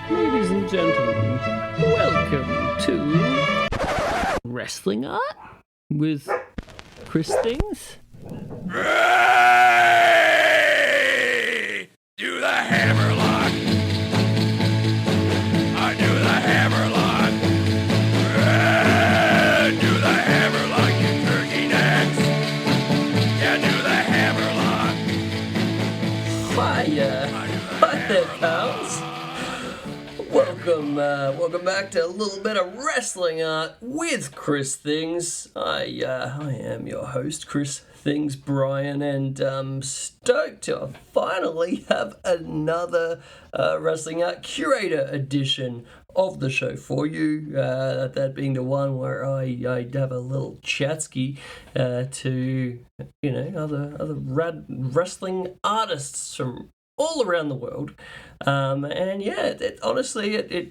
Ladies and gentlemen, welcome to Wrestling Art with Chris Things. Ray! Do the hammerlock! I do the hammerlock! Ray! Do the hammerlock, you turkey necks! Yeah, do the hammerlock! Hi there, pals. Welcome back to a little bit of Wrestling Art with Chris Things. I am your host, Chris Things Brian, and stoked to finally have another Wrestling Art Curator edition of the show for you. That being the one where I have a little chatski to other rad wrestling artists from all around the world. And yeah, it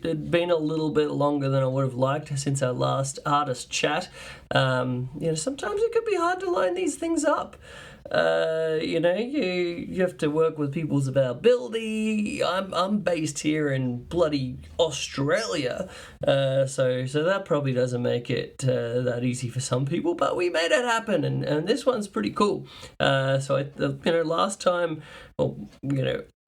had been a little bit longer than I would have liked since our last artist chat. Sometimes it could be hard to line these things up. You have to work with people's availability. I'm based here in bloody Australia, so that probably doesn't make it that easy for some people. But we made it happen, and this one's pretty cool. Last time,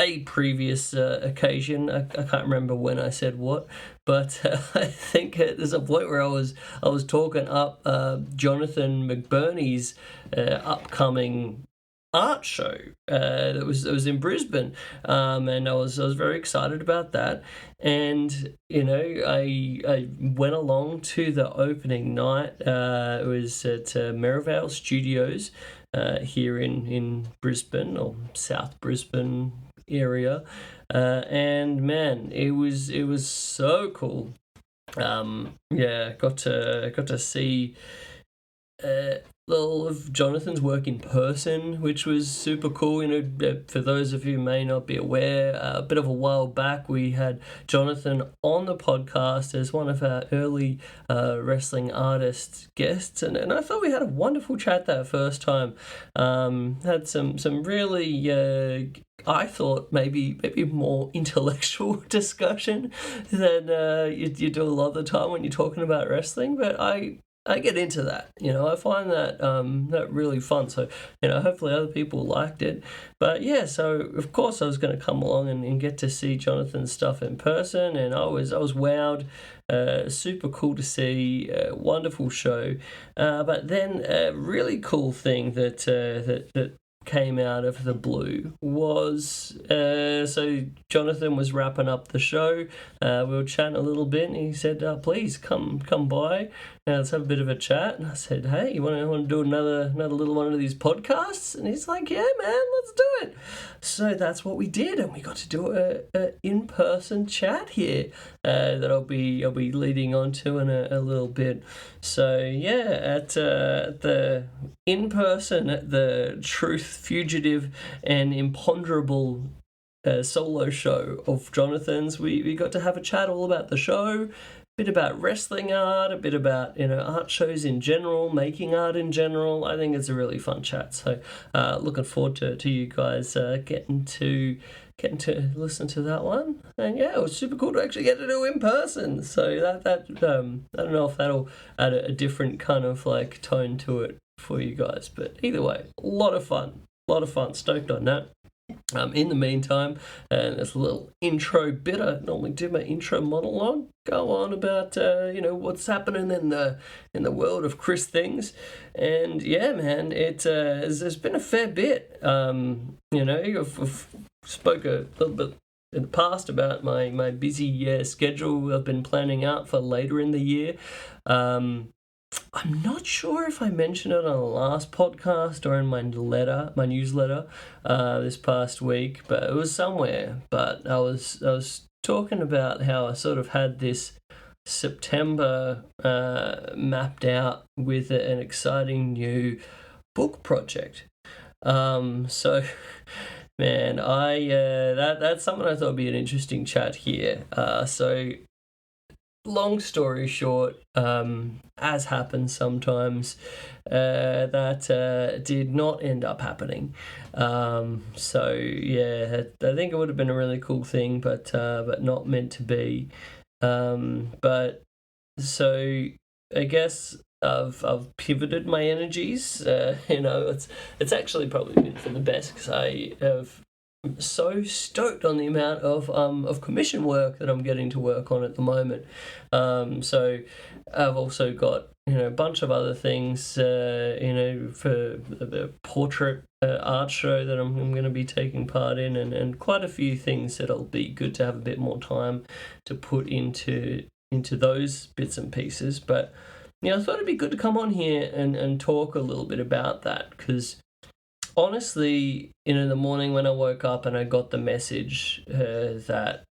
a previous occasion, I can't remember when I said what, but I think there's a point where I was talking up Jonathan McBurnie's upcoming art show that was in Brisbane, and I was very excited about that. And I went along to the opening night. It was at Merivale Studios here in Brisbane, or South Brisbane area, and man, it was so cool. Got to see all of Jonathan's work in person, which was super cool. For those of you who may not be aware, a bit of a while back we had Jonathan on the podcast as one of our early wrestling artist guests, and I thought we had a wonderful chat that first time. Had some really I thought maybe more intellectual discussion than you do a lot of the time when you're talking about wrestling, but I get into that. I find that really fun. So, hopefully other people liked it. But yeah, so of course I was going to come along and get to see Jonathan's stuff in person, and I was wowed. Super cool to see. Wonderful show. But then a really cool thing that came out of the blue was so Jonathan was wrapping up the show. We were chatting a little bit, and he said, "Please come by. Let's have a bit of a chat." And I said, "Hey, you want to do another little one of these podcasts?" And he's like, "Yeah, man, let's do it." So that's what we did, and we got to do a in-person chat here that I'll be leading on to in a little bit. So yeah, at the in-person at the Truth, Fugitive And Imponderable solo show of Jonathan's, we got to have a chat all about the show, a bit about wrestling art, a bit about art shows in general, making art in general. I think it's a really fun chat. So looking forward to you guys getting to listen to that one. And yeah, it was super cool to actually get to do in person. So that I don't know if that'll add a different kind of like tone to it for you guys, but either way, a lot of fun, stoked on that. In the meantime, and this little intro bit, I normally do my intro monologue, go on about what's happening in the world of Chris Things. And yeah, man, there's been a fair bit. I've spoke a little bit in the past about my busy schedule I've been planning out for later in the year. I'm not sure if I mentioned it on the last podcast or in my newsletter this past week, but it was somewhere. But I was talking about how I sort of had this September mapped out with an exciting new book project. So man, that's something I thought would be an interesting chat here. So long story short, as happens sometimes, that did not end up happening. So yeah, I think it would have been a really cool thing, but not meant to be. But so I guess I've pivoted my energies. It's actually probably been for the best because I have so stoked on the amount of commission work that I'm getting to work on at the moment. So I've also got a bunch of other things for the portrait art show that I'm going to be taking part in, and quite a few things that'll be good to have a bit more time to put into those bits and pieces. But I thought it'd be good to come on here and talk a little bit about that, because honestly, the morning when I woke up and I got the message that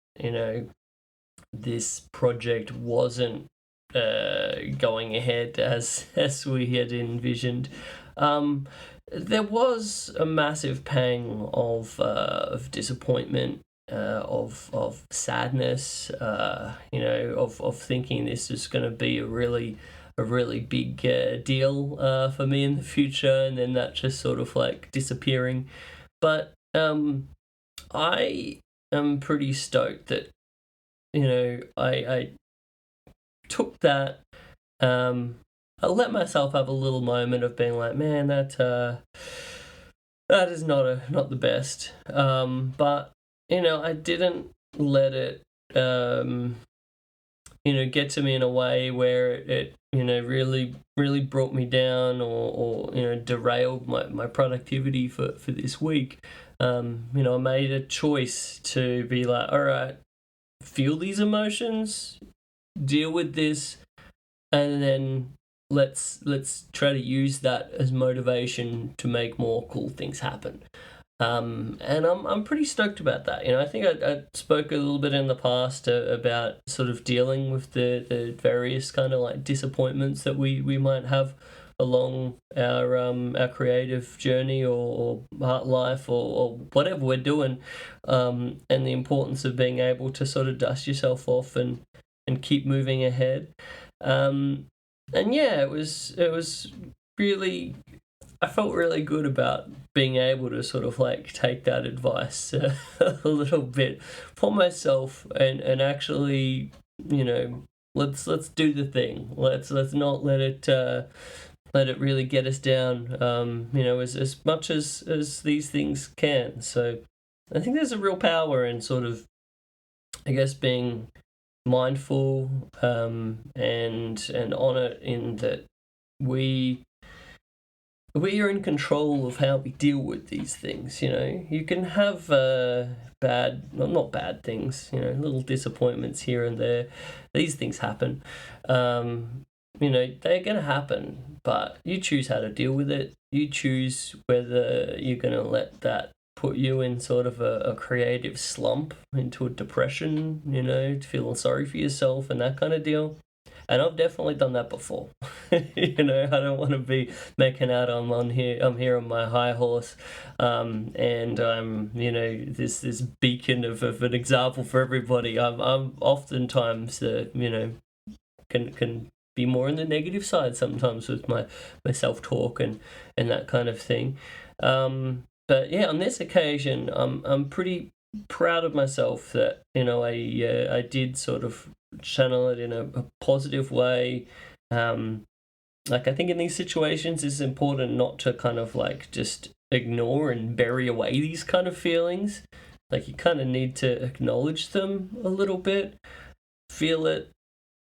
this project wasn't going ahead as we had envisioned, there was a massive pang of disappointment, of sadness, of thinking this is going to be a really big deal for me in the future, and then that just sort of like disappearing. But I am pretty stoked that I took that. I let myself have a little moment of being like, man, that is not the best. But I didn't let it get to me in a way where it really brought me down, or derailed my productivity for this week. I made a choice to be like, all right, feel these emotions, deal with this, and then let's try to use that as motivation to make more cool things happen. And I'm pretty stoked about that. I think I spoke a little bit in the past about sort of dealing with the various kind of like disappointments that we might have along our creative journey or art life or whatever we're doing, and the importance of being able to sort of dust yourself off and keep moving ahead. And yeah, it was really, I felt really good about being able to sort of like take that advice a little bit for myself and actually, let's do the thing. Let's not let it really get us down, as much as these things can. So I think there's a real power in sort of, I guess, being mindful and on it, in that we are in control of how we deal with these things. You can have not bad things, little disappointments here and there. These things happen. They're going to happen, but you choose how to deal with it. You choose whether you're going to let that put you in sort of a creative slump, into a depression, feeling sorry for yourself and that kind of deal. And I've definitely done that before. I don't want to be making out I'm here on my high horse, and I'm this beacon of an example for everybody. I'm oftentimes can be more on the negative side sometimes with my self-talk and that kind of thing. But yeah, on this occasion, I'm pretty proud of myself that I did sort of channel it in a positive way. I think in these situations, it's important not to kind of like just ignore and bury away these kind of feelings. Like, you kind of need to acknowledge them a little bit, feel it,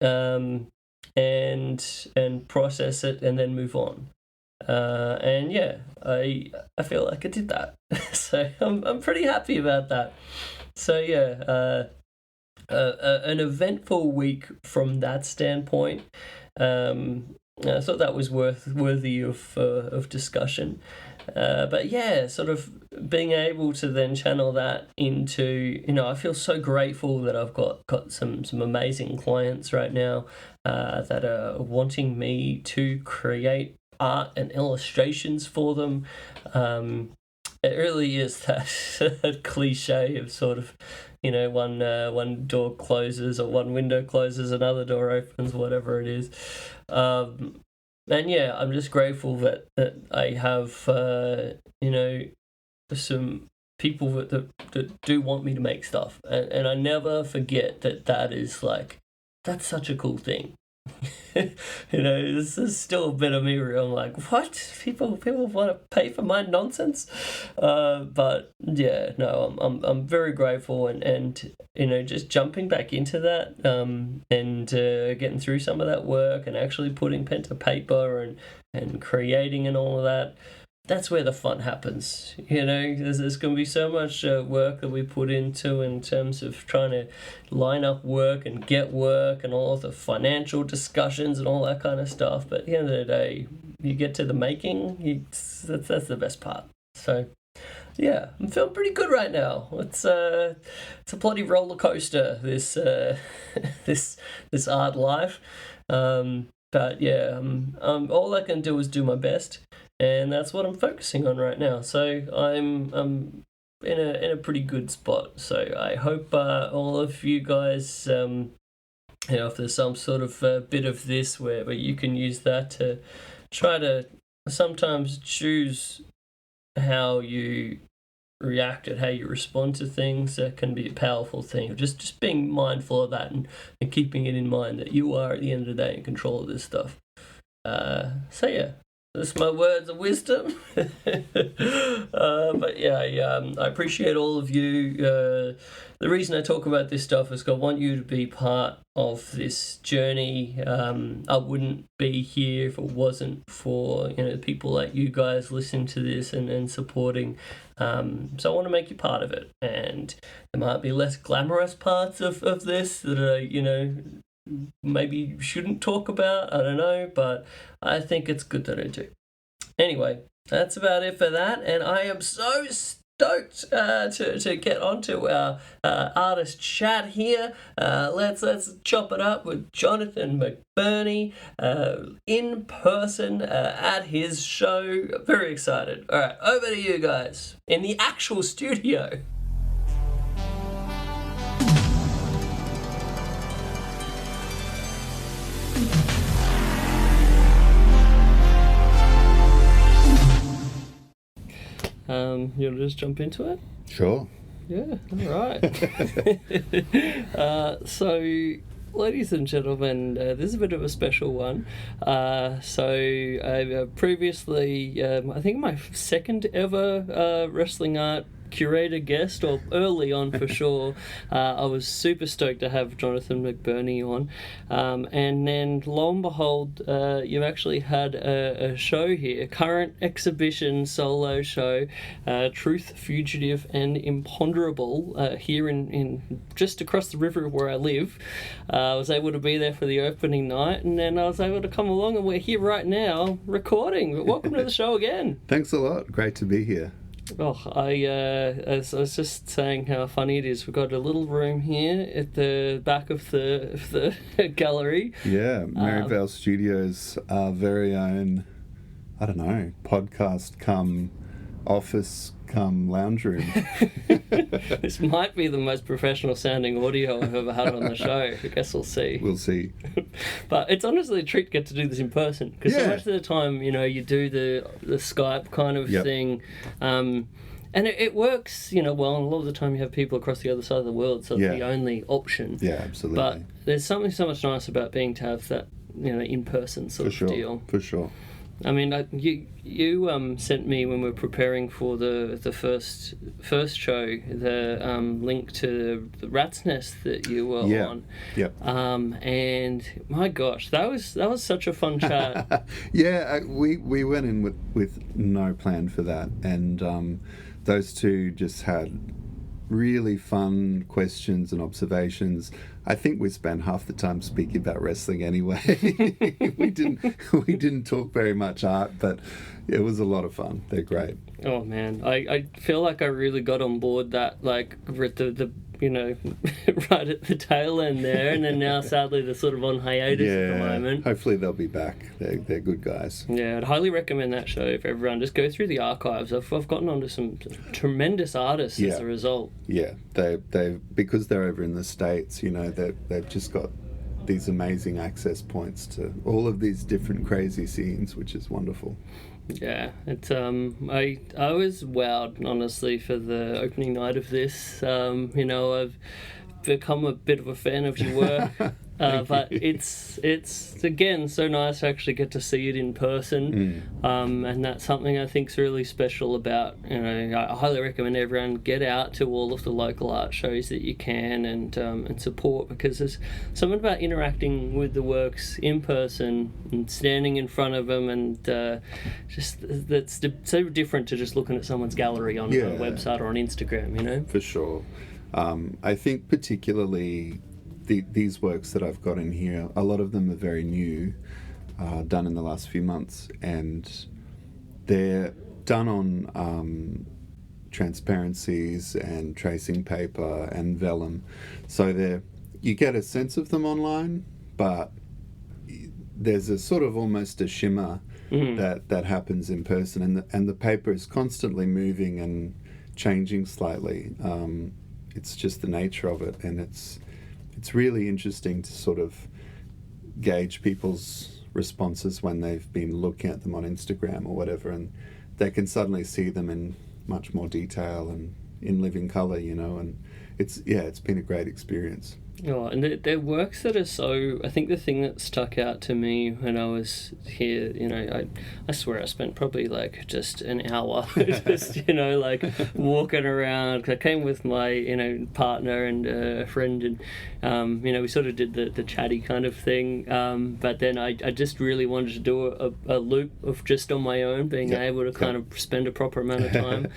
and process it, and then move on. And yeah, I feel like I did that. So I'm pretty happy about that. So yeah, an eventful week from that standpoint. I thought that was worthy of discussion. But yeah, sort of being able to then channel that into, I feel so grateful that I've got some amazing clients right now that are wanting me to create art and illustrations for them. It really is that cliche of sort of, one door closes or one window closes, another door opens, whatever it is. And yeah, I'm just grateful that I have, some people that do want me to make stuff. And I never forget that is like, that's such a cool thing. This is still a bit of me where I'm like, what? People want to pay for my nonsense? But yeah, no, I'm very grateful and just jumping back into that and getting through some of that work and actually putting pen to paper and creating and all of that. That's where the fun happens. There's going to be so much work that we put into in terms of trying to line up work and get work and all of the financial discussions and all that kind of stuff. But at the end of the day, you get to the making, that's the best part. So, yeah, I'm feeling pretty good right now. It's a bloody roller coaster, this this art life. But yeah, all I can do is do my best. And that's what I'm focusing on right now. So I'm in a pretty good spot. So I hope all of you guys, if there's some sort of bit of this where you can use that to try to sometimes choose how you react and how you respond to things, that can be a powerful thing. Just being mindful of that and keeping it in mind that you are at the end of the day in control of this stuff. So yeah. That's my words of wisdom. But yeah, I appreciate all of you. The reason I talk about this stuff is I want you to be part of this journey. I wouldn't be here if it wasn't for people like you guys listening to this and supporting. So I want to make you part of it. And there might be less glamorous parts of this that maybe shouldn't talk about, I don't know, but I think it's good that I do. Anyway, that's about it for that, and I am so stoked to get onto our artist chat here. Let's chop it up with Jonathan McBurnie in person at his show. Very excited. All right, over to you guys in the actual studio. You want to just jump into it? Sure. Yeah, all right. So, ladies and gentlemen, this is a bit of a special one. So, previously, I think my second ever wrestling art curator guest, or early on for sure. I was super stoked to have Jonathan McBurnie on, and then lo and behold, you've actually had a show here, a current exhibition solo show, Truth, Fugitive And Imponderable, here in just across the river where I live. I was able to be there for the opening night, and then I was able to come along, and we're here right now recording. But welcome to the show again. Thanks a lot. Great to be here. Oh, I was just saying how funny it is. We've got a little room here at the back of the gallery. Yeah, Maryvale Studios, our very own, I don't know, podcast come office come lounge room. This might be the most professional sounding audio I've ever had on the show. I guess we'll see. We'll see. But it's honestly a treat to get to do this in person, because so much of the time, you do the Skype kind of thing, and it works, well, and a lot of the time you have people across the other side of the world, so it's the only option. Yeah, absolutely. But there's something so much nice about being to have that, in-person sort of deal. For sure. I mean, you sent me when we were preparing for the first show the link to the Rat's Nest that you were on. Yeah. And my gosh, that was such a fun chat. Yeah, we went in with no plan for that, and those two just had really fun questions and observations. I think we spent half the time speaking about wrestling anyway. we didn't talk very much art, but it was a lot of fun. They're great. Oh man, I feel like I really got on board that, like, the right at the tail end there, and then now sadly they're sort of on hiatus at the moment. Hopefully they'll be back. They're good guys. Yeah, I'd highly recommend that show for everyone. Just go through the archives. I've gotten onto some tremendous artists as a result. Yeah, they because they're over in the States, they've just got these amazing access points to all of these different crazy scenes, which is wonderful. Yeah, it's I was wowed, honestly, for the opening night of this. I've become a bit of a fan of your work. But it's again so nice to actually get to see it in person, and that's something I think is really special about. I highly recommend everyone get out to all of the local art shows that you can and support, because there's something about interacting with the works in person and standing in front of them, and just that's so different to just looking at someone's gallery on a website or on Instagram. For sure. I think particularly these works that I've got in here, a lot of them are very new, done in the last few months, and they're done on transparencies and tracing paper and vellum. So you get a sense of them online, but there's a sort of almost a shimmer that happens in person, and the paper is constantly moving and changing slightly. It's just the nature of it, and it's really interesting to sort of gauge people's responses when they've been looking at them on Instagram or whatever, and they can suddenly see them in much more detail and in living colour, and it's been a great experience. Oh, and they're works that are so... I think the thing that stuck out to me when I was here, I swear I spent probably just an hour just, walking around. I came with my, partner and a friend, and, we sort of did the chatty kind of thing. But then I just really wanted to do a loop of just on my own, being able to kind of spend a proper amount of time.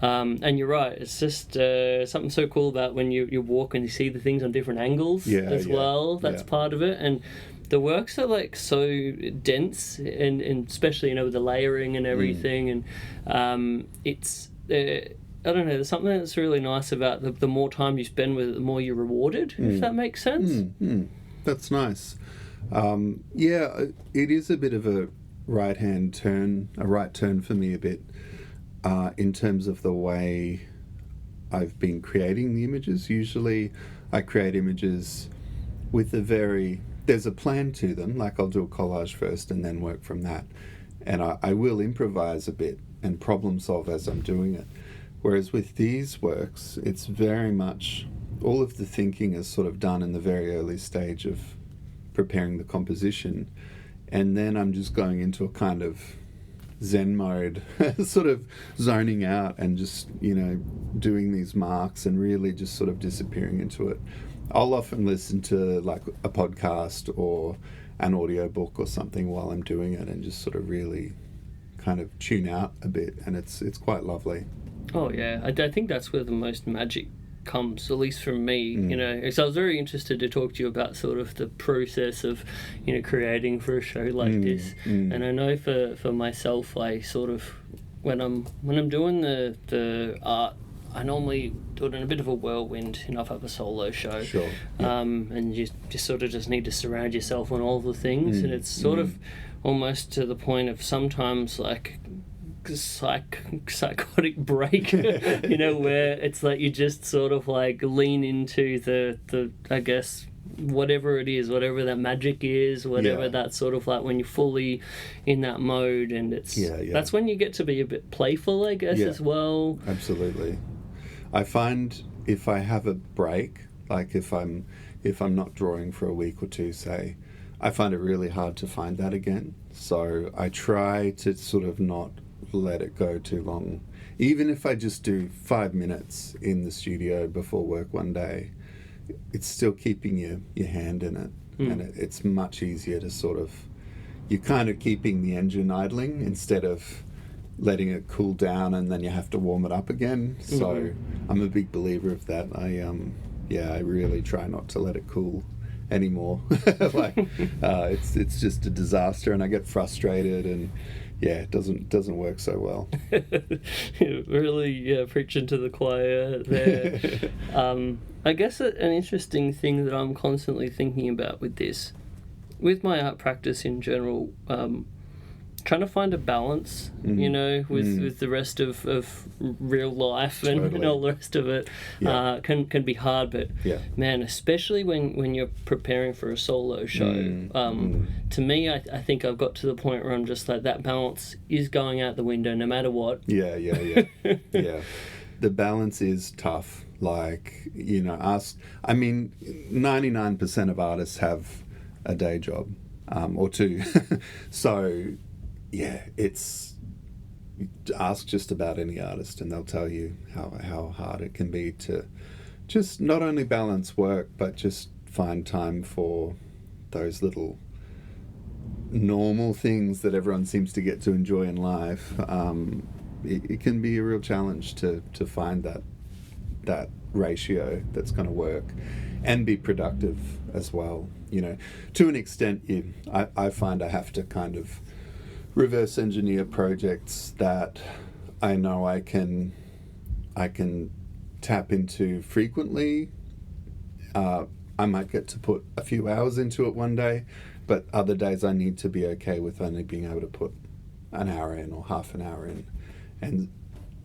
And you're right, it's just something so cool about when you walk and you see the things on different angles as well. That's part of it. And the works are so dense, and especially with the layering and everything, and it's I don't know, there's something that's really nice about the more time you spend with it, the more you're rewarded, if that makes sense. That's nice. It is a bit of a right turn for me a bit, in terms of the way I've been creating the images. Usually I create images with there's a plan to them, I'll do a collage first and then work from that. And I will improvise a bit and problem solve as I'm doing it. Whereas with these works, it's very much, all of the thinking is sort of done in the very early stage of preparing the composition. And then I'm just going into a kind of Zen mode, sort of zoning out and just, doing these marks and really just sort of disappearing into it. I'll often listen to a podcast or an audiobook or something while I'm doing it, and just sort of really kind of tune out a bit, and it's quite lovely. Oh yeah, I think that's where the most magic comes, at least from me. So I was very interested to talk to you about sort of the process of creating for a show like this. And I know for myself, I sort of when I'm doing the art, I normally do it in a bit of a whirlwind, if I have a solo show. Sure. And you just sort of just need to surround yourself on all the things, and it's sort of almost to the point of sometimes psychotic break, where it's you just sort of lean into the I guess whatever it is, whatever that magic is, whatever that sort of when you're fully in that mode, and it's that's when you get to be a bit playful, I guess, as well. Absolutely. I find if I have a break, if I'm not drawing for a week or two, say, I find it really hard to find that again. So I try to sort of not let it go too long. Even if I just do 5 minutes in the studio before work one day, it's still keeping your hand in it. And it's much easier to sort of, you're kind of keeping the engine idling instead of letting it cool down and then you have to warm it up again. So I'm a big believer of that. I really try not to let it cool anymore. It's just a disaster, and I get frustrated, and it doesn't work so well. Really preaching to the choir there. I guess an interesting thing that I'm constantly thinking about with this, with my art practice in general, trying to find a balance, you know, with the rest of real life and, Totally. all the rest of it, Yeah. can be hard. But man, especially when you're preparing for a solo show, to me, I think I've got to the point where I'm just like, that balance is going out the window no matter what. Yeah. The balance is tough. Like, you know, 99% of artists have a day job, or two. So, yeah, ask just about any artist and they'll tell you how hard it can be to just not only balance work, but just find time for those little normal things that everyone seems to get to enjoy in life. It can be a real challenge to find that ratio that's going to work and be productive as well. You know, to an extent, I find I have to kind of reverse engineer projects that I know I can tap into frequently. I might get to put a few hours into it one day, but other days I need to be okay with only being able to put an hour in or half an hour in. And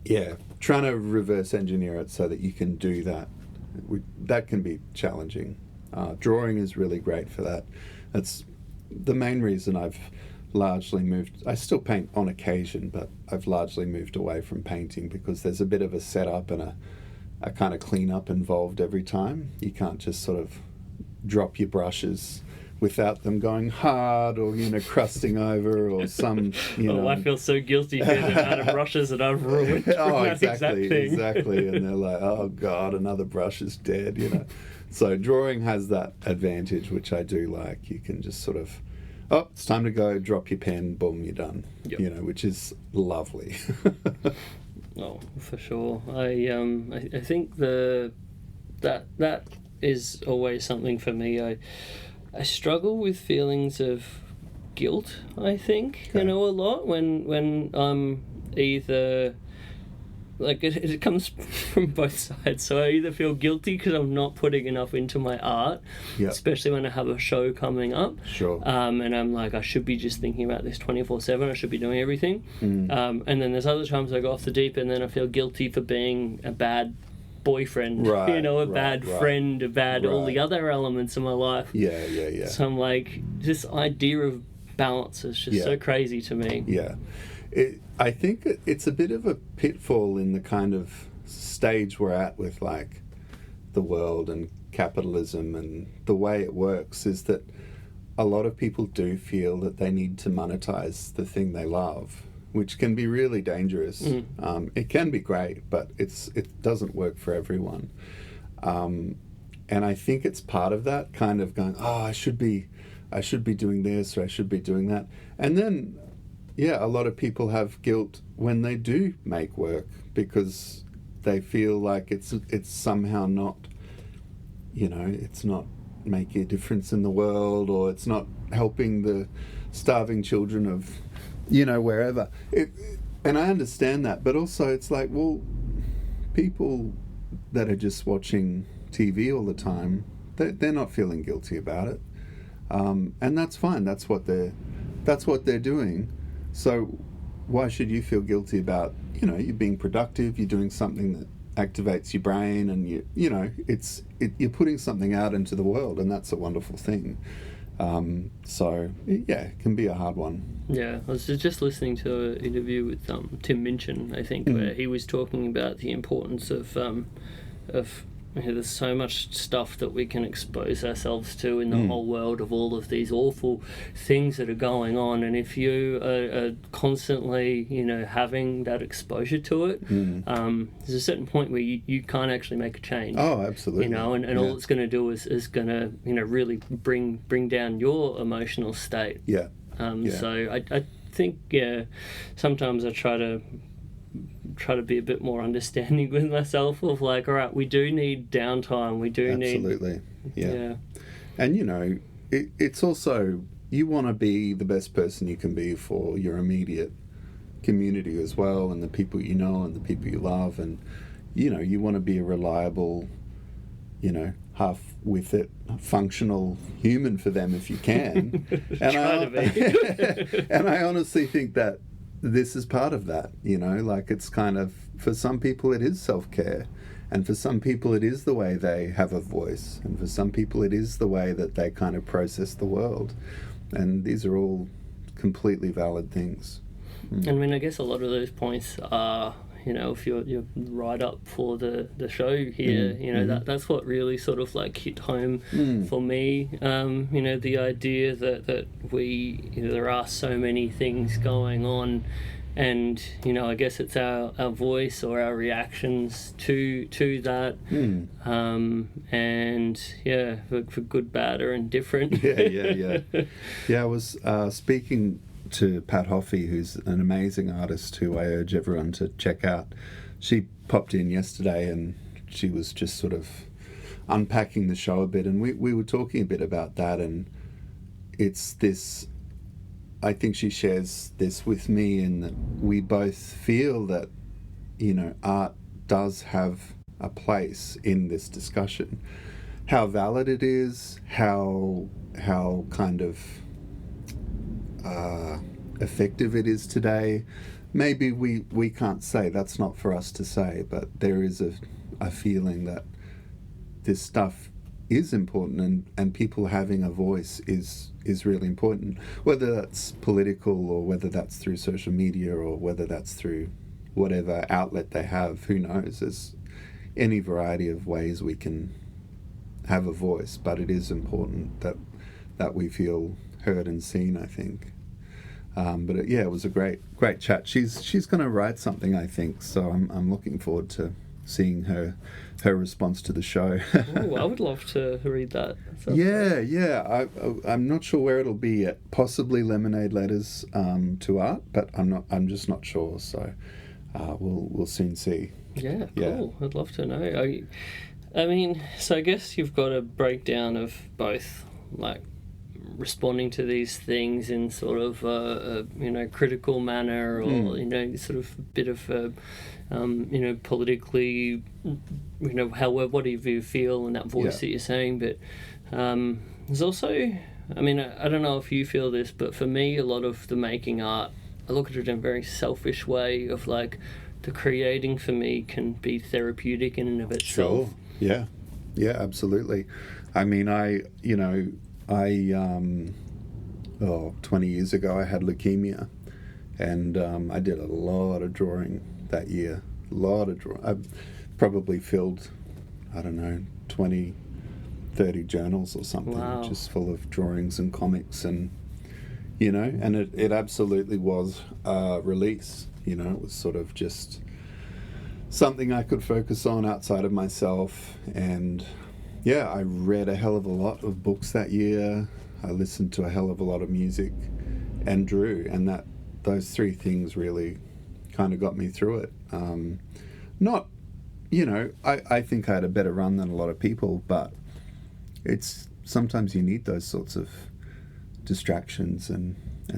yeah, trying to reverse engineer it so that you can do that, that can be challenging. Drawing is really great for that. That's the main reason I've largely moved. I still paint on occasion, but I've largely moved away from painting because there's a bit of a setup and a kind of cleanup involved every time. You can't just sort of drop your brushes without them going hard or, you know, crusting over or some, you know. I feel so guilty for the amount of brushes that I've ruined. Oh, that exact thing. exactly. And they're like, oh God, another brush is dead, you know. So drawing has that advantage, which I do like. You can just sort of, oh, it's time to go, drop your pen, boom, you're done. Yep. You know, which is lovely. Oh, for sure. I think that is always something for me. I struggle with feelings of guilt, I think, Okay. you know, a lot when I'm either, like, it comes from both sides. So I either feel guilty because I'm not putting enough into my art, Yep. especially when I have a show coming up. Sure. And I'm like, I should be just thinking about this 24/7. I should be doing everything. And then there's other times I go off the deep end, and then I feel guilty for being a bad boyfriend, Right, you know, a right, bad right. friend, a bad all the Right. other elements of my life. Yeah. So I'm like, this idea of balance is just so crazy to me. Yeah. I think it's a bit of a pitfall in the kind of stage we're at with, like, the world and capitalism and the way it works, is that a lot of people do feel that they need to monetize the thing they love, which can be really dangerous. It can be great, but it doesn't work for everyone. And I think it's part of that kind of going, oh, I should be doing this, or I should be doing that. And then, yeah, a lot of people have guilt when they do make work because they feel like it's somehow not, you know, it's not making a difference in the world, or it's not helping the starving children of, you know, wherever. And I understand that, but also it's like, well, people that are just watching TV all the time, they're not feeling guilty about it, and that's fine. That's what they're doing. So why should you feel guilty about, you know, you're being productive, you're doing something that activates your brain, and you know, you're putting something out into the world, and that's a wonderful thing. So yeah, it can be a hard one. Yeah, I was just listening to an interview with Tim Minchin, I think, where he was talking about the importance of you know, there's so much stuff that we can expose ourselves to in the whole world of all of these awful things that are going on, and if you are constantly, you know, having that exposure to it, there's a certain point where you can't actually make a change. Oh, absolutely. You know, and all it's going to do is going to, you know, really bring down your emotional state. Yeah. So I think, yeah, sometimes I try to be a bit more understanding with myself of, like, all right, we do need downtime, we do Absolutely. Yeah. And, you know, it's also, you want to be the best person you can be for your immediate community as well, and the people you know and the people you love, and, you know, you want to be a reliable half with it, functional human for them if you can. And Try to be. and I honestly think that this is part of that, like it's kind of, for some people it is self-care, and for some people it is the way they have a voice, and for some people it is the way that they kind of process the world, and these are all completely valid things. I mean, I guess a lot of those points are, if you're right up for the show here, that's what really sort of like hit home for me. The idea that we, there are so many things going on, and I guess it's our voice or our reactions to that, and for good, bad, or indifferent. I was speaking to Pat Hoffey, who's an amazing artist who I urge everyone to check out. She popped in yesterday and she was just sort of unpacking the show a bit, and we were talking a bit about that, and it's this, I think she shares this with me, in that we both feel that art does have a place in this discussion. How valid it is, how kind of effective it is today, maybe we can't say. That's not for us to say, but there is a feeling that this stuff is important, and people having a voice is really important, whether that's political or whether that's through social media or whether that's through whatever outlet they have. Who knows? There's any variety of ways we can have a voice, but it is important that we feel heard and seen, I think. But it was a great chat. She's going to write something, I think, so I'm looking forward to seeing her response to the show. Ooh, I would love to read that. I'm not sure where it'll be yet. Possibly Lemonade Letters to Art, but I'm just not sure. So we'll soon see. Yeah, cool. I'd love to know. I mean, so I guess you've got a breakdown of both, like, responding to these things in sort of a critical manner, or sort of a bit of politically, whatever you feel in that voice that you're saying. But there's also, I mean, I don't know if you feel this, but for me, a lot of the making art, I look at it in a very selfish way of, like, the creating for me can be therapeutic in and of itself. Sure. Yeah, absolutely. I mean, 20 years ago I had leukemia, and I did a lot of drawing that year. I probably filled, 20, 30 journals or something. Wow. Just full of drawings and comics, and and it absolutely was a release. It was sort of just something I could focus on outside of myself. And I read a hell of a lot of books that year. I listened to a hell of a lot of music and drew, and those three things really kind of got me through it. I think I had a better run than a lot of people, but it's sometimes you need those sorts of distractions and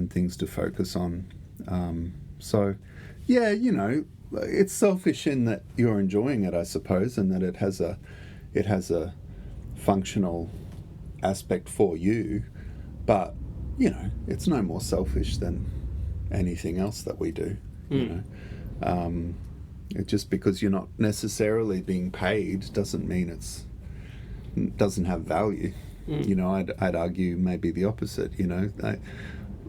things to focus on. It's selfish in that you're enjoying it, I suppose, and that it has a functional aspect for you, but it's no more selfish than anything else that we do. Just because you're not necessarily being paid doesn't mean it doesn't have value. I'd argue maybe the opposite.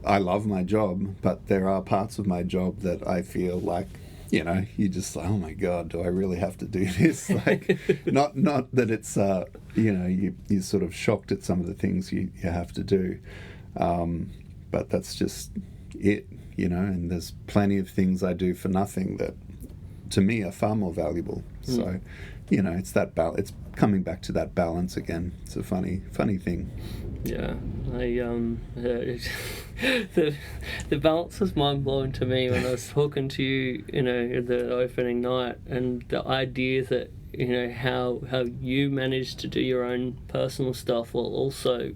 I love my job, but there are parts of my job that I feel like, you just like, oh my God, do I really have to do this? Like, not that it's, you're sort of shocked at some of the things you have to do. But that's just it, and there's plenty of things I do for nothing that to me are far more valuable. So, it's that it's coming back to that balance again. It's a funny thing. Yeah, the balance was mind-blowing to me when I was talking to you, the opening night, and the idea that, how you managed to do your own personal stuff while also,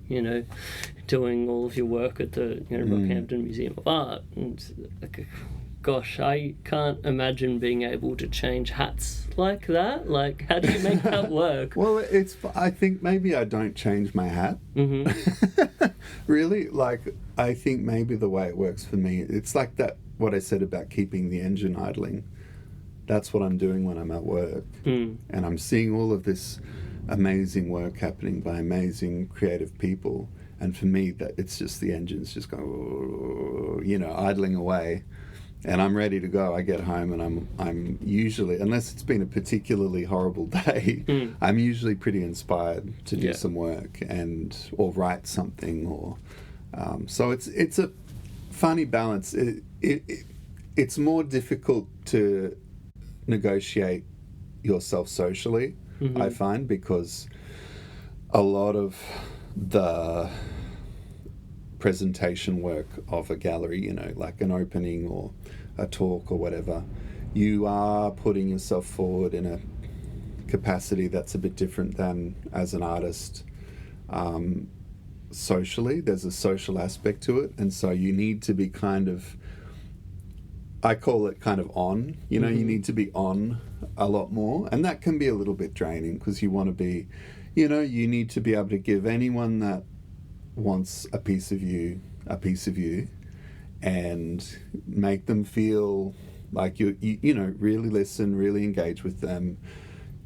doing all of your work at the Rockhampton Museum of Art. And gosh, I can't imagine being able to change hats like that. Like, how do you make that work? Well, I think maybe I don't change my hat. Mm-hmm. Really, like, I think maybe the way it works for me, it's like that, what I said about keeping the engine idling. That's what I'm doing when I'm at work. And I'm seeing all of this amazing work happening by amazing creative people. And for me, that it's just the engine's just going, you know, idling away. And I'm ready to go. I get home and I'm usually, unless it's been a particularly horrible day, I'm usually pretty inspired to do some work or write something so it's a funny balance. It's more difficult to negotiate yourself socially, I find, because a lot of the presentation work of a gallery, you know, like an opening or a talk or whatever, you are putting yourself forward in a capacity that's a bit different than as an artist. Socially, there's a social aspect to it, and so you need to be kind of, I call it kind of on, you know, you need to be on a lot more, and that can be a little bit draining because you want to be, you know, you need to be able to give anyone that wants a piece of you, and make them feel like you know, really listen, really engage with them.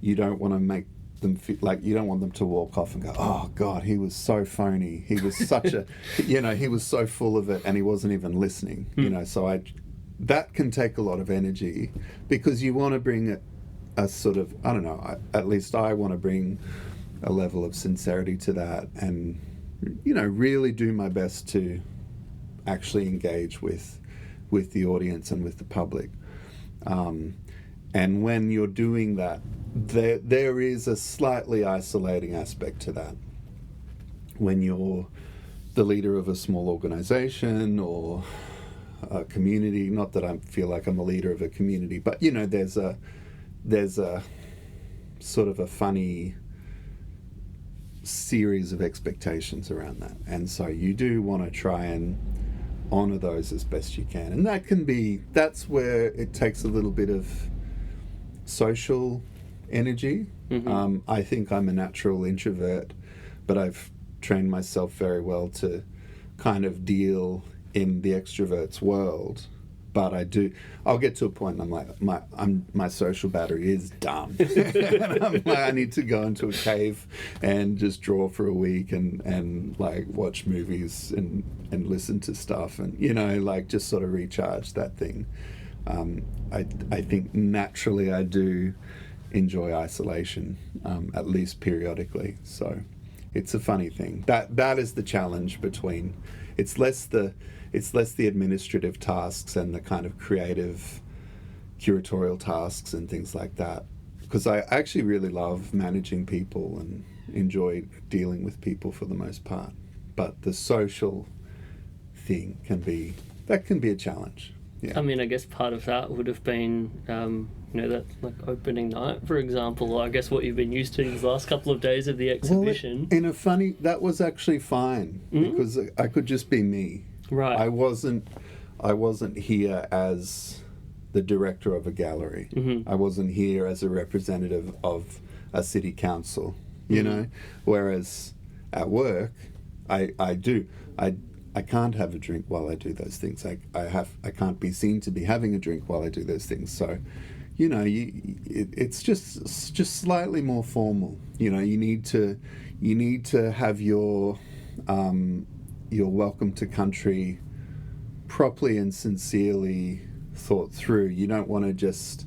You don't want to make them feel like, you don't want them to walk off and go, oh God, he was so phony. He was such a, you know, he was so full of it and he wasn't even listening, you know, so that can take a lot of energy because you want to bring a sort of, I don't know, at least I want to bring a level of sincerity to that and, you know, really do my best to actually engage with the audience and with the public. And when you're doing that, there is a slightly isolating aspect to that. When you're the leader of a small organization or a community, not that I feel like I'm a leader of a community, but, you know, there's a sort of a funny series of expectations around that. And so you do want to try and honor those as best you can. And that's where it takes a little bit of social energy. I think I'm a natural introvert, but I've trained myself very well to kind of deal in the extrovert's world. But I'll get to a point and I'm like, my social battery is done. And I'm like, I need to go into a cave and just draw for a week and like watch movies and listen to stuff and, you know, like just sort of recharge that thing. I think naturally I do enjoy isolation, at least periodically. So it's a funny thing. That is the challenge between, it's less the administrative tasks and the kind of creative curatorial tasks and things like that. Because I actually really love managing people and enjoy dealing with people for the most part. But the social thing can be a challenge. Yeah. I mean, I guess part of that would have been, you know, that like opening night, for example, or I guess what you've been used to these last couple of days of the exhibition. Well, that was actually fine because I could just be me. Right. I wasn't here as the director of a gallery. I wasn't here as a representative of a city council, you know, whereas at work, I can't have a drink while I do those things. I can't be seen to be having a drink while I do those things. So, you know, it's just slightly more formal. You know, you need to have your welcome to country properly and sincerely thought through. You don't want to just,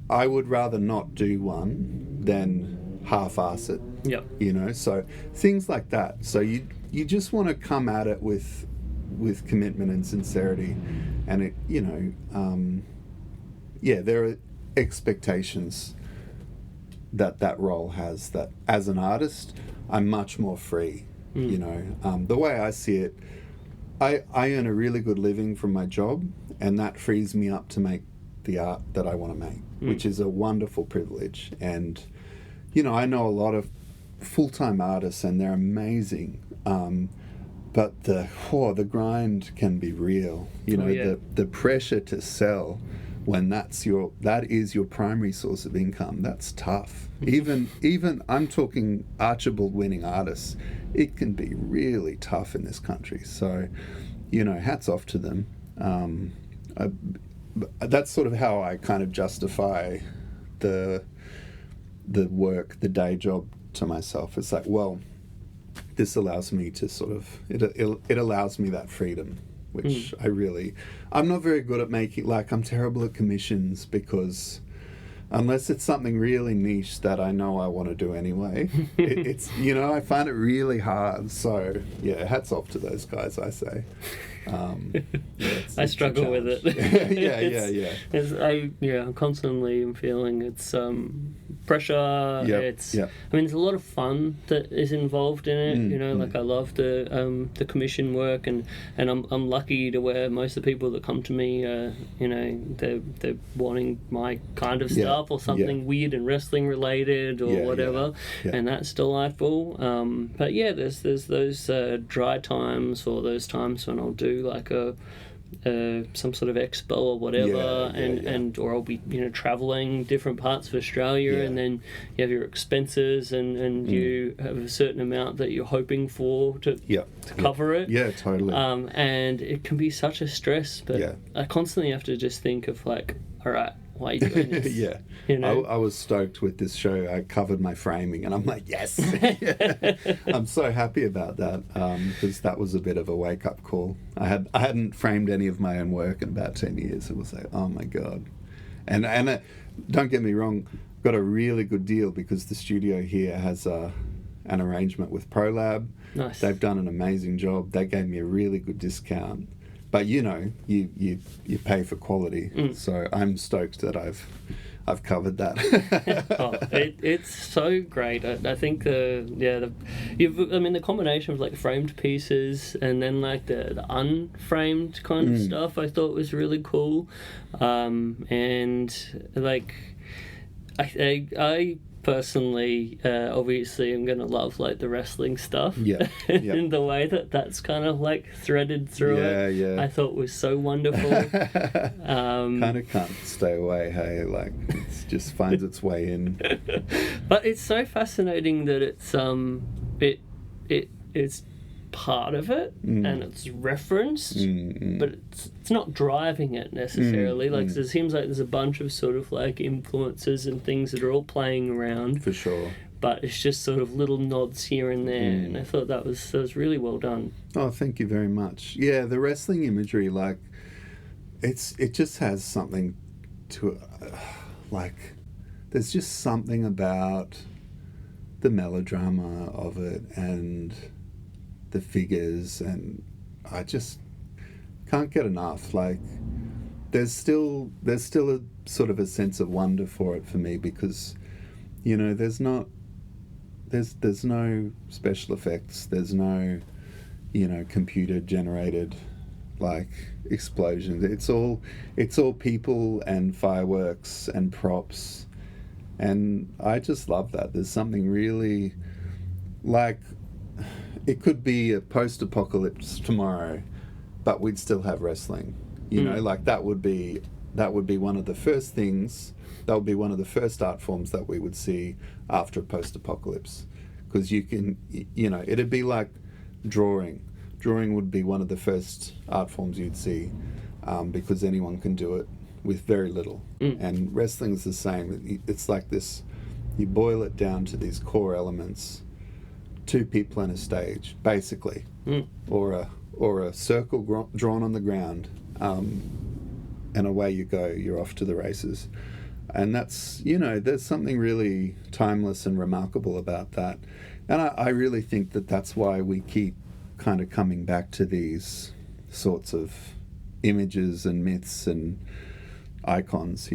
I would rather not do one than half-ass it. Yep. You know, so things like that. So you just want to come at it with commitment and sincerity, and it, you know, there are expectations that role has. That as an artist, I'm much more free. You know, the way I see it, I earn a really good living from my job, and that frees me up to make the art that I want to make, which is a wonderful privilege. And, you know, I know a lot of full-time artists, and they're amazing. but the grind can be real. The pressure to sell when that is your primary source of income. That's tough. Even I'm talking Archibald winning artists. It can be really tough in this country. So, hats off to them. That's sort of how I kind of justify the work, the day job to myself. It's like, well, this allows me to sort of it allows me that freedom, which I'm not very good at making. Like, I'm terrible at commissions, because unless it's something really niche that I know I want to do anyway, it's I find it really hard. So yeah, hats off to those guys, I say. I struggle with it. I'm constantly feeling it's pressure. I mean, there's a lot of fun that is involved in it. Like, I love the commission work, and I'm lucky to where most of the people that come to me, they're wanting my kind of stuff or something weird and wrestling related or whatever, and that's delightful. But yeah, there's those dry times, or those times when I'll do like some sort of expo or whatever, or I'll be traveling different parts of Australia, and then you have your expenses, and you have a certain amount that you're hoping for to cover it. Yeah, totally. And it can be such a stress, but I constantly have to just think of like, all right, why are you doing this? I was stoked with this show. I covered my framing, and I'm like, yes. I'm so happy about that, because that was a bit of a wake-up call. I hadn't framed any of my own work in about 10 years. It was like, oh my god. And don't get me wrong, got a really good deal, because the studio here has an arrangement with ProLab. Nice. They've done an amazing job. They gave me a really good discount. But you pay for quality, so I'm stoked that I've covered that. It's so great. I think the combination of like framed pieces and then like the unframed kind of stuff I thought was really cool, and like I personally, obviously, I'm gonna love like the wrestling stuff. And the way that's kind of like threaded through it, I thought was so wonderful. Kind of can't stay away. Hey, like, it just finds its way in. But it's so fascinating that it's part of it, and it's referenced, but it's not driving it necessarily. Like, so it seems like there's a bunch of sort of like influences and things that are all playing around. For sure. But it's just sort of little nods here and there, and I thought that was really well done. Oh, thank you very much. Yeah, the wrestling imagery, like, it just has something to like, there's just something about the melodrama of it and the figures, and I just can't get enough. Like, there's still a sort of a sense of wonder for it for me, because there's no special effects, there's no computer generated like explosions. It's all people and fireworks and props, and I just love that. There's something really, like, it could be a post-apocalypse tomorrow, but we'd still have wrestling. Like, that would be one of the first things. That would be one of the first art forms that we would see after a post-apocalypse, because it'd be like drawing. Drawing would be one of the first art forms you'd see, because anyone can do it with very little. And wrestling's the same. It's like this. You boil it down to these core elements. 2 people on a stage, basically, or a circle drawn on the ground, and away you go. You're off to the races, and that's there's something really timeless and remarkable about that, and I really think that's why we keep kind of coming back to these sorts of images and myths and icons.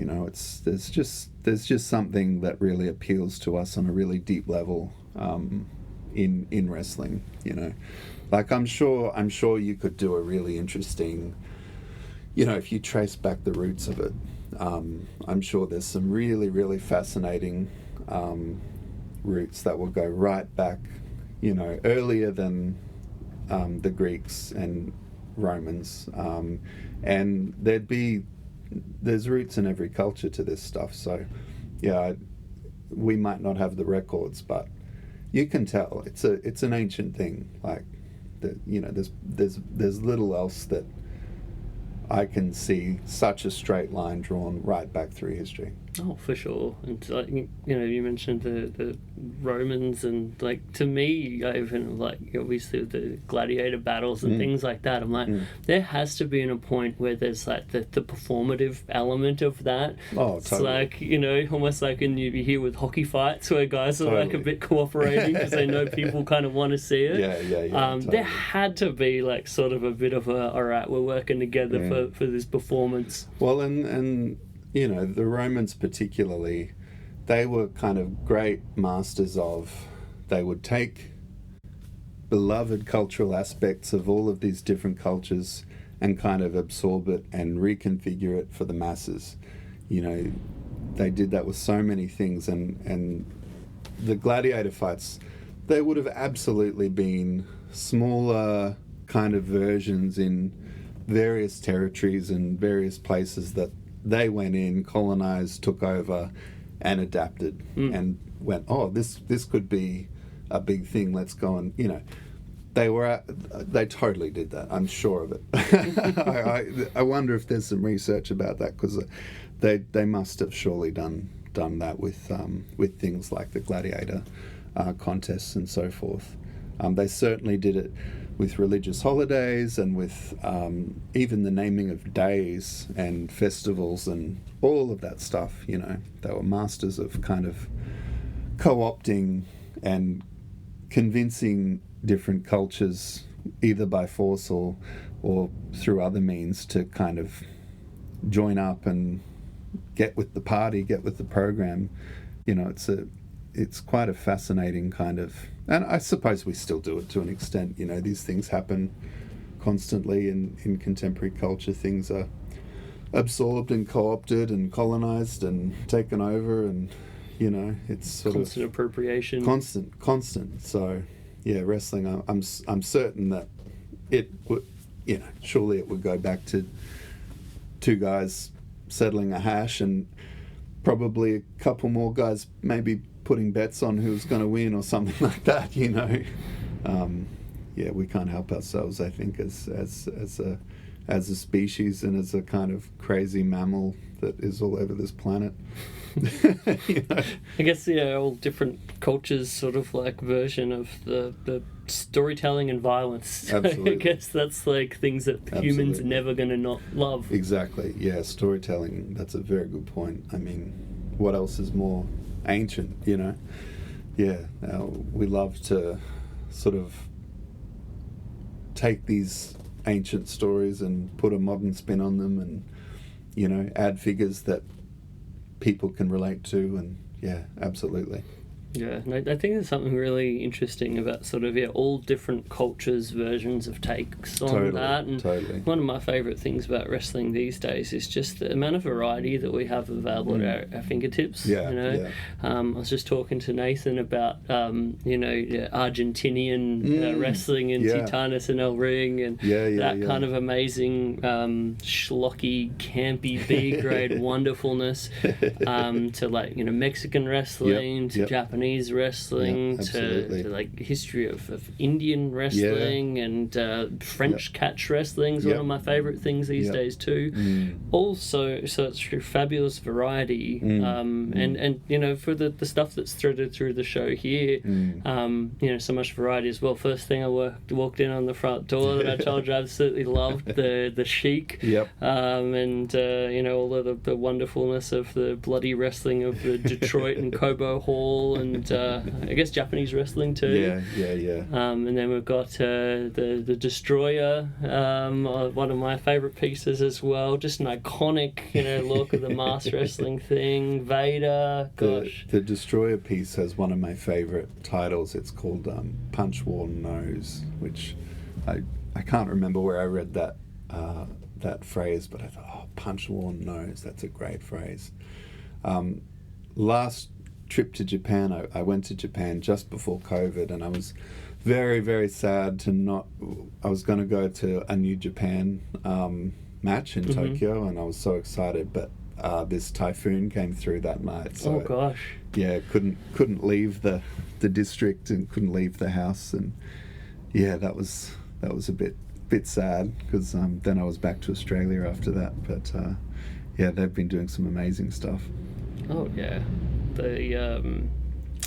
There's just something that really appeals to us on a really deep level. In wrestling, like, I'm sure you could do a really interesting, if you trace back the roots of it, I'm sure there's some really, really fascinating roots that will go right back, earlier than the Greeks and Romans, and there's roots in every culture to this stuff. So, yeah, we might not have the records, but you can tell it's an ancient thing. Like, there's little else that I can see such a straight line drawn right back through history. Oh, for sure. And like, you mentioned the Romans, and like, to me, I even like, obviously the gladiator battles and things like that. I'm like, there has to be a point where there's like the performative element of that. Oh, it's totally. like, almost like when you hear with hockey fights where guys are like a bit cooperating because they know people kind of want to see it. Yeah. Totally. There had to be like sort of a bit of all right, we're working together for this performance. Well, and the Romans particularly, they were kind of great masters of, they would take beloved cultural aspects of all of these different cultures and kind of absorb it and reconfigure it for the masses. They did that with so many things, and the gladiator fights, they would have absolutely been smaller kind of versions in various territories and various places that they went in, colonized, took over, and adapted, and went, oh, this could be a big thing. Let's go and they totally did that. I'm sure of it. I wonder if there's some research about that, because they must have surely done that with things like the gladiator contests and so forth. They certainly did it with religious holidays and with even the naming of days and festivals and all of that stuff. They were masters of kind of co-opting and convincing different cultures, either by force or through other means, to kind of join up and get with the party, get with the program. It's quite a fascinating kind of, and I suppose we still do it to an extent. These things happen constantly in contemporary culture. Things are absorbed and co-opted and colonized and taken over, and it's sort constant of appropriation. Constant. So, yeah, wrestling. I'm certain that it would, surely it would go back to two guys settling a hash, and probably a couple more guys maybe putting bets on who's going to win or something like that. We can't help ourselves, I think, as a species and as a kind of crazy mammal that is all over this planet. I guess all different cultures sort of like version of the storytelling and violence. Absolutely. I guess that's like things that humans are never going to not love. Exactly. Yeah, storytelling. That's a very good point. I mean, what else is more ancient? Yeah. We love to sort of take these ancient stories and put a modern spin on them, and add figures that people can relate to, and yeah, absolutely. Yeah, and I think there's something really interesting about sort of all different cultures' versions of takes on that. And one of my favourite things about wrestling these days is just the amount of variety that we have available at our fingertips. I was just talking to Nathan about Argentinian wrestling and Titanus and El Ring and that kind of amazing schlocky, campy B grade wonderfulness to like Mexican wrestling to Japanese wrestling to like history of Indian wrestling and French catch wrestling is one of my favourite things these days too. Also, so it's through fabulous variety and for the stuff that's threaded through the show here, so much variety as well. First thing I walked in on the front door that I told you I absolutely loved the chic and all of the wonderfulness of the bloody wrestling of the Detroit and Cobo Hall and I guess Japanese wrestling too. And then we've got the Destroyer, one of my favourite pieces as well. Just an iconic, look of the mass wrestling thing. Vader, gosh. The Destroyer piece has one of my favourite titles. It's called Punch Worn Nose, which I can't remember where I read that phrase, but I thought, Punch Worn Nose, that's a great phrase. Last trip to Japan, I went to Japan just before COVID, and I was very, very sad to not. I was going to go to a New Japan match in Tokyo, and I was so excited, but this typhoon came through that night. So, oh gosh. Yeah, couldn't leave the district and couldn't leave the house, and yeah, that was a bit sad because then I was back to Australia after that. But yeah, they've been doing some amazing stuff. Oh yeah,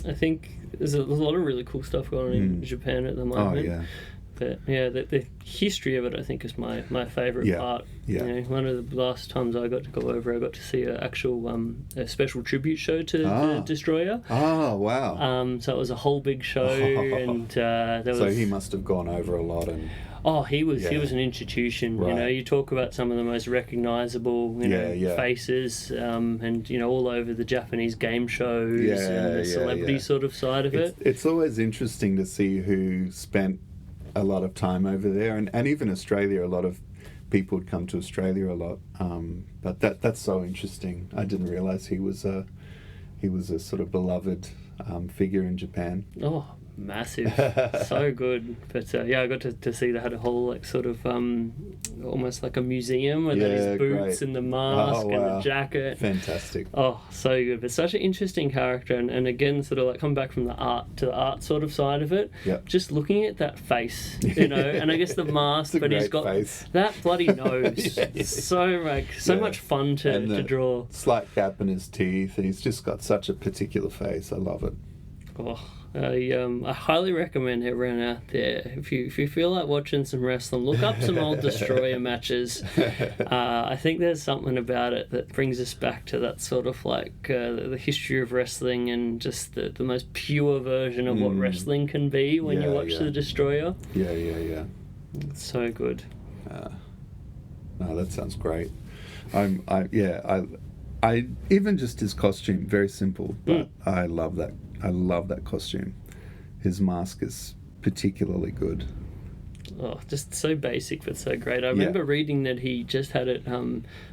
I think there's a lot of really cool stuff going on in Japan at the moment. Oh yeah. But yeah, the history of it, I think, is my favourite part. Yeah. You know, one of the last times I got to go over, I got to see an actual a special tribute show to the Destroyer. Oh wow! So it was a whole big show, and there was. So he must have gone over a lot and. Oh, he was an institution. Right. You know, you talk about some of the most recognisable, faces, and all over the Japanese game shows and the celebrity sort of side of it. It's always interesting to see who spent a lot of time over there, and even Australia. A lot of people would come to Australia a lot, but that's so interesting. I didn't realise he was a sort of beloved figure in Japan. Oh, massive. So good. But I got to see they had a whole sort of almost like a museum with his boots and the mask and the jacket. Fantastic. Oh, so good. But such an interesting character, and again, sort of like come back from the art to the art sort of side of it. Yep. Just looking at that face, and I guess the mask, but he's got face. that bloody nose. So much fun to draw. Slight gap in his teeth, and he's just got such a particular face. I love it. Oh, I highly recommend everyone out there, if you feel like watching some wrestling, look up some old Destroyer matches. I think there's something about it that brings us back to that sort of like the history of wrestling and just the most pure version of what wrestling can be when you watch the Destroyer. Yeah. It's so good. No, that sounds great. I even just his costume, very simple, but I love that. I love that costume. His mask is particularly good. Oh, just so basic but so great. I remember reading that he just had it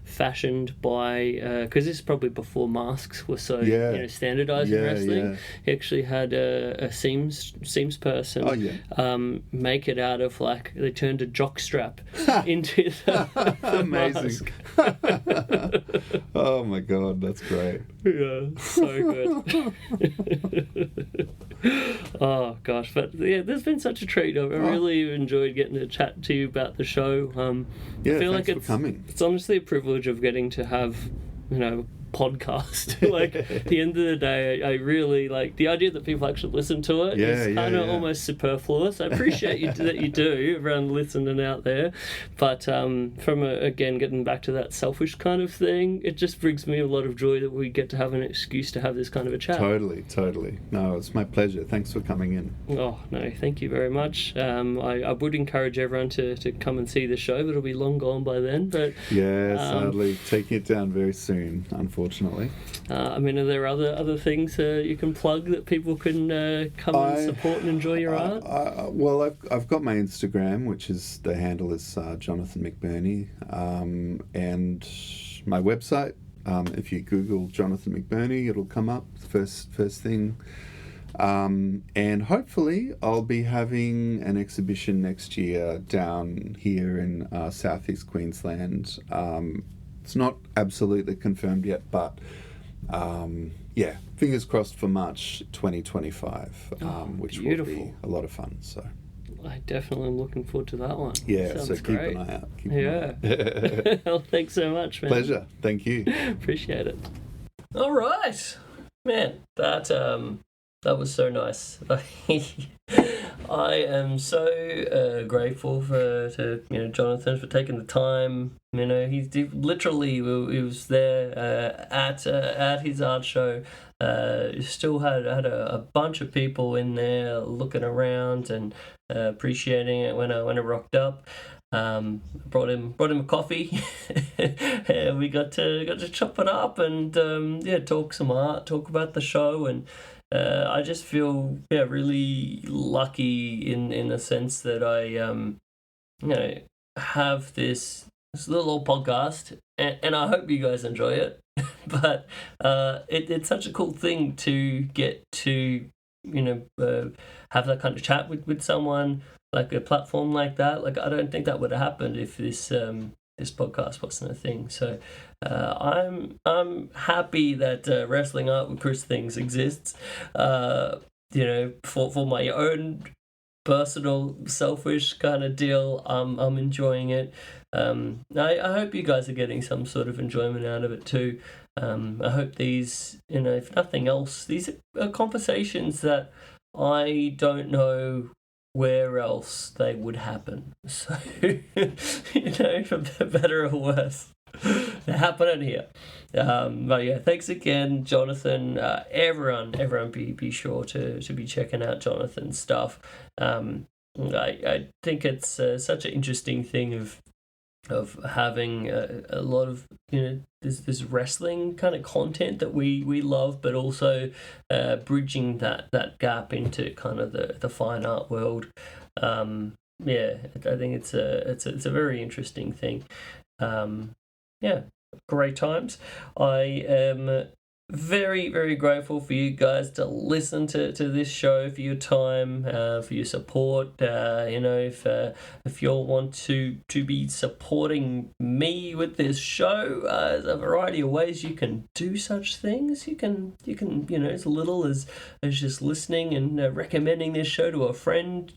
fashioned by, because this is probably before masks were so standardised in wrestling. He actually had a seams person make it out of they turned a jock strap into the amazing mask. Oh my god, that's great. Yeah, so good. Oh gosh, but there's been such a treat. I really enjoyed getting to chat to you about the show. I feel like for coming. It's honestly a privilege of getting to have podcast. At the end of the day, I really like the idea that people actually listen to it. It's kind of almost superfluous. I appreciate that you do, everyone listening out there, but from again getting back to that selfish kind of thing, it just brings me a lot of joy that we get to have an excuse to have this kind of a chat. Totally. No, it's my pleasure. Thanks for coming in. Oh no, thank you very much. I would encourage everyone to come and see the show, but it'll be long gone by then. But sadly, taking it down very soon, unfortunately. Are there other things you can plug that people can come and support and enjoy your art? Well, I've got my Instagram, which is the handle is Jonathan McBurnie, and my website. If you Google Jonathan McBurnie, it'll come up first thing. And hopefully I'll be having an exhibition next year down here in southeast Queensland. It's not absolutely confirmed yet, but fingers crossed for March 2025, which will be a lot of fun. So I definitely am looking forward to that one. Yeah, so keep an eye out. Well, thanks so much, man. Pleasure. Thank you. Appreciate it. All right, man. That was so nice. I am so grateful to Jonathan for taking the time. He was there at his art show. Still had a bunch of people in there looking around and appreciating it when I rocked up. Brought him a coffee. And we got to chop it up and talk some art, talk about the show, and I just feel really lucky in the sense that I have this little old podcast, and I hope you guys enjoy it. But it's such a cool thing to get to have that kind of chat with someone, like a platform like that. Like, I don't think that would have happened if this podcast wasn't a thing. So I'm happy that Wrestling Art with Chris Things exists. For my own personal, selfish kind of deal. I'm enjoying it. I hope you guys are getting some sort of enjoyment out of it too. I hope these, if nothing else, these are conversations that I don't know where else they would happen. So, for better or worse, they're happening here. But yeah, thanks again, Jonathan. Everyone be sure to be checking out Jonathan's stuff. I think it's such an interesting thing of having a lot of this wrestling kind of content that we love, but also bridging that gap into kind of the fine art world. I think it's a very interesting thing. Great times. I am very, very grateful for you guys to listen to this show, for your time, for your support. If you all want to be supporting me with this show, there's a variety of ways you can do such things. You can as little as just listening and recommending this show to a friend.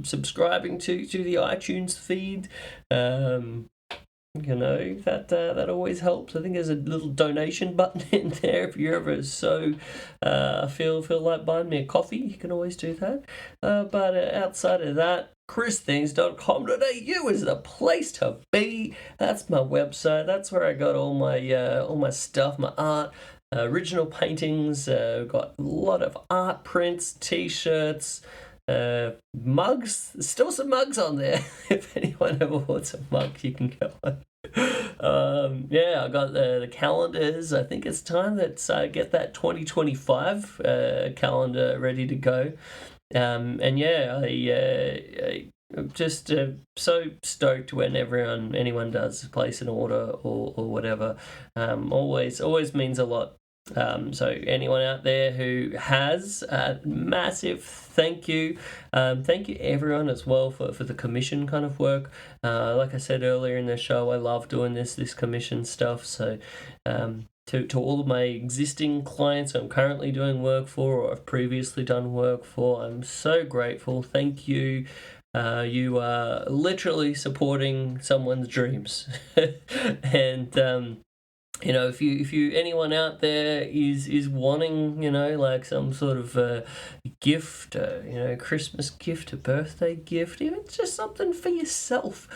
Subscribing to the iTunes feed. That always helps. I think there's a little donation button in there if you ever feel like buying me a coffee. You can always do that. But outside of that, christhings.com.au is the place to be. That's my website. That's where I got all my stuff, my art, original paintings. Got a lot of art prints, t-shirts, mugs. There's still some mugs on there. If anyone ever wants a mug, you can go on. I got the calendars. I think it's time that I get that 2025 calendar ready to go. I'm just so stoked when anyone does place an order or whatever. Always means a lot. So anyone out there who has a massive thank you. Thank you everyone as well for the commission kind of work. Like I said earlier in the show, I love doing this commission stuff. So to all of my existing clients I'm currently doing work for or I've previously done work for, I'm so grateful. Thank you. You are literally supporting someone's dreams. And if you anyone out there is wanting, like some sort of gift, Christmas gift, a birthday gift, even just something for yourself,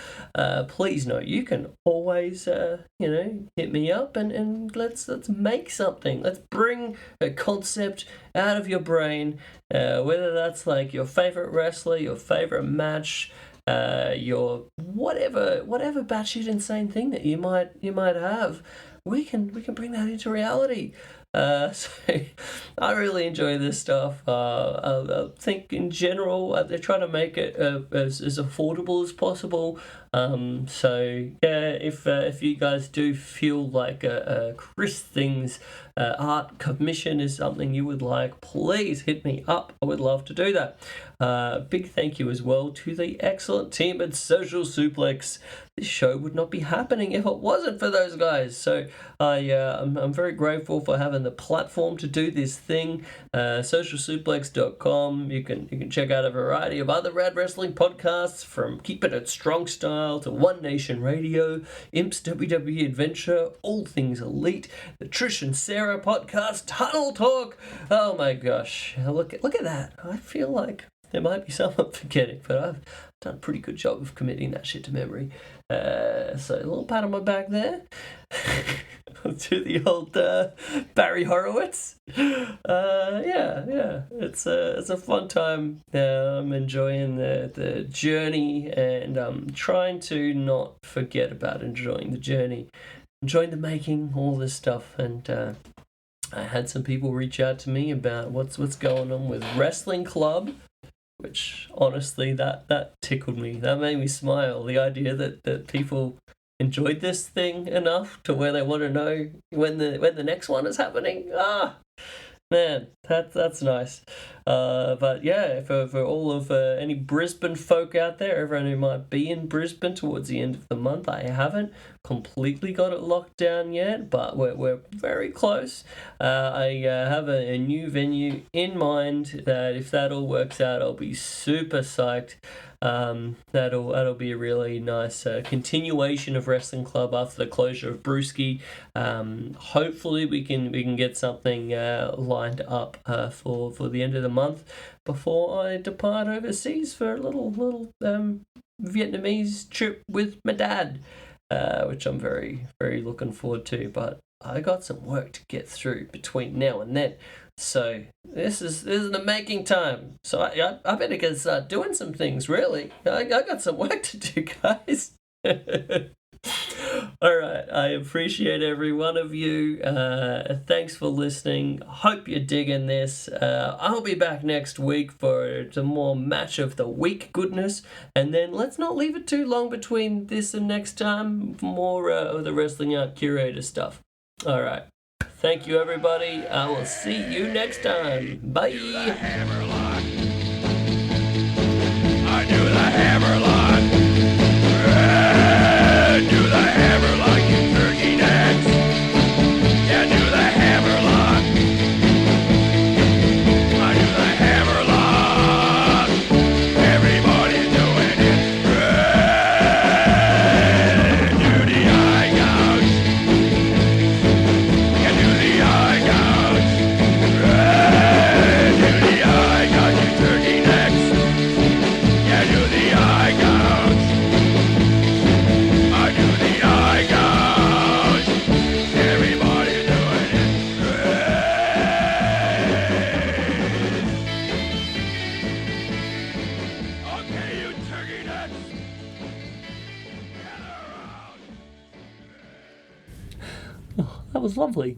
please know you can always, hit me up and let's make something. Let's bring a concept out of your brain, whether that's like your favorite wrestler, your favorite match, your whatever batshit insane thing that you might have. We can bring that into reality. So I really enjoy this stuff. I think in general they're trying to make it as affordable as possible. If you guys do feel like a Chris Things art commission is something you would like, please hit me up. I would love to do that. Big thank you as well to the excellent team at Social Suplex. This show would not be happening if it wasn't for those guys. So I'm very grateful for having the platform to do this thing. Socialsuplex.com. You can check out a variety of other rad wrestling podcasts, from Keeping It Strong Style to One Nation Radio, Imps WWE Adventure, All Things Elite, the Trish and Sarah podcast, Tunnel Talk. Oh my gosh, look at that. I feel like there might be some I'm forgetting, but I've done a pretty good job of committing that shit to memory. So a little pat on my back there. To the old Barry Horowitz. It's a fun time. I'm enjoying the journey, and I'm trying to not forget about enjoying the journey, enjoying the making, all this stuff. And I had some people reach out to me about what's going on with Wrestling Club, which honestly that tickled me. That made me smile. The idea that people enjoyed this thing enough to where they want to know when the next one is happening. Man, that's nice. But yeah, for all of any Brisbane folk out there, everyone who might be in Brisbane towards the end of the month, I haven't completely got it locked down yet, but we're very close. I have a new venue in mind that if that all works out, I'll be super psyched. That'll be a really nice continuation of Wrestling Club after the closure of Brewski. Hopefully we can get something lined up for the end of the month before I depart overseas for a little Vietnamese trip with my dad, which I'm very, very looking forward to. But I got some work to get through between now and then. So this is the making time. So I better get start doing some things. Really, I got some work to do, guys. All right, I appreciate every one of you. Thanks for listening. Hope you're digging this. I'll be back next week for some more match of the week goodness, and then let's not leave it too long between this and next time for more of the Wrestling Art Curator stuff. All right. Thank you, everybody. I will see you next time. Bye. Do the hammerlock. I do the hammerlock. Do the hammerlock, you turkey necks. Yeah, do the hammerlock. I do the hammerlock. Everybody's doing it. Do the eye gouge. Yeah, do the eye gouge. Do the eye gouge, you turkey necks. Yeah, do the eye gouge. I do the eye gouge. Everybody's doing it. Okay, you turkey nuts. Gather around. That was lovely.